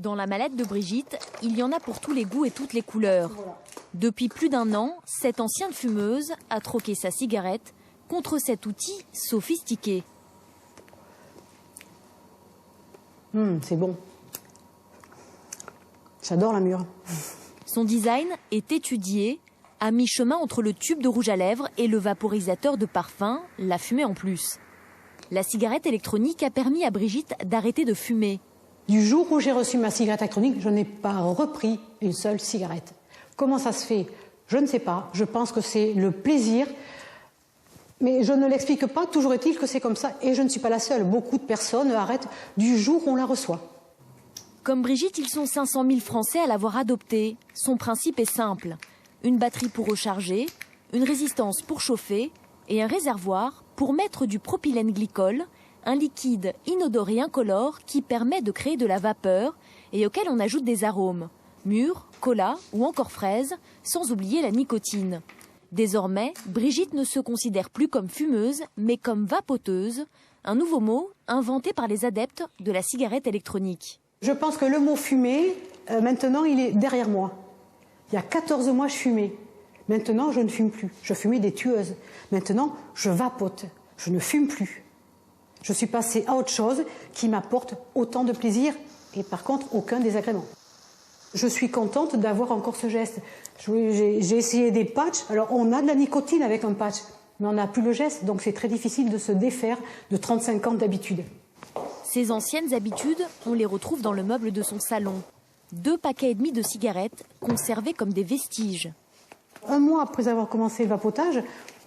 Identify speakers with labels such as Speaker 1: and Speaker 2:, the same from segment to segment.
Speaker 1: Dans la mallette de Brigitte, il y en a pour tous les goûts et toutes les couleurs. Depuis plus d'1 an, cette ancienne fumeuse a troqué sa cigarette contre cet outil sophistiqué.
Speaker 2: C'est bon. J'adore la mûre.
Speaker 1: Son design est étudié, à mi-chemin entre le tube de rouge à lèvres et le vaporisateur de parfum, la fumée en plus. La cigarette électronique a permis à Brigitte d'arrêter de fumer.
Speaker 2: Du jour où j'ai reçu ma cigarette électronique, je n'ai pas repris une seule cigarette. Comment ça se fait? Je ne sais pas. Je pense que c'est le plaisir. Mais je ne l'explique pas. Toujours est-il que c'est comme ça. Et je ne suis pas la seule. Beaucoup de personnes arrêtent du jour où on la reçoit.
Speaker 1: Comme Brigitte, ils sont 500 000 Français à l'avoir adoptée. Son principe est simple. Une batterie pour recharger, une résistance pour chauffer et un réservoir pour mettre du propylène glycol, un liquide inodore et incolore qui permet de créer de la vapeur et auquel on ajoute des arômes, mûres, cola ou encore fraises, sans oublier la nicotine. Désormais, Brigitte ne se considère plus comme fumeuse, mais comme vapoteuse, un nouveau mot inventé par les adeptes de la cigarette électronique.
Speaker 2: Je pense que le mot fumer, maintenant, il est derrière moi. Il y a 14 mois, je fumais. Maintenant, je ne fume plus. Je fumais des tueuses. Maintenant, je vapote. Je ne fume plus. Je suis passée à autre chose qui m'apporte autant de plaisir et par contre, aucun désagrément. Je suis contente d'avoir encore ce geste. J'ai essayé des patchs. Alors, on a de la nicotine avec un patch, mais on n'a plus le geste. Donc, c'est très difficile de se défaire de 35 ans d'habitude.
Speaker 1: Ces anciennes habitudes, on les retrouve dans le meuble de son salon. 2,5 paquets de cigarettes conservés comme des vestiges.
Speaker 2: 1 mois après avoir commencé le vapotage,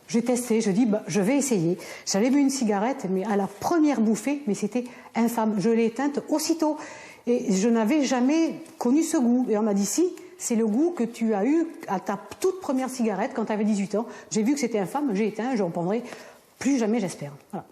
Speaker 2: j'ai testé, je dis je vais essayer. J'avais bu une cigarette, mais à la première bouffée, mais c'était infâme. Je l'ai éteinte aussitôt et je n'avais jamais connu ce goût. Et on m'a dit si, c'est le goût que tu as eu à ta toute première cigarette quand tu avais 18 ans. J'ai vu que c'était infâme, j'ai éteint, je ne reprendrai plus jamais, j'espère. Voilà.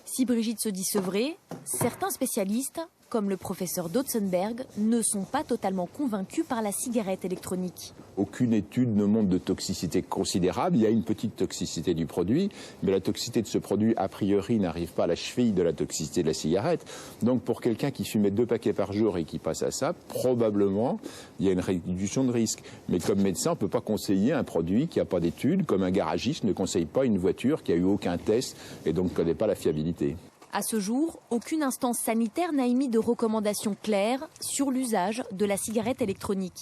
Speaker 1: Si Brigitte se dit sevrée, certains spécialistes, comme le professeur Dotzenberg, ne sont pas totalement convaincus par la cigarette électronique.
Speaker 3: Aucune étude ne montre de toxicité considérable. Il y a une petite toxicité du produit, mais la toxicité de ce produit, a priori, n'arrive pas à la cheville de la toxicité de la cigarette. Donc pour quelqu'un qui fumait 2 paquets par jour et qui passe à ça, probablement, il y a une réduction de risque. Mais comme médecin, on ne peut pas conseiller un produit qui n'a pas d'études, comme un garagiste ne conseille pas une voiture qui n'a eu aucun test et donc ne connaît pas la fiabilité.
Speaker 1: À ce jour, aucune instance sanitaire n'a émis de recommandations claires sur l'usage de la cigarette électronique.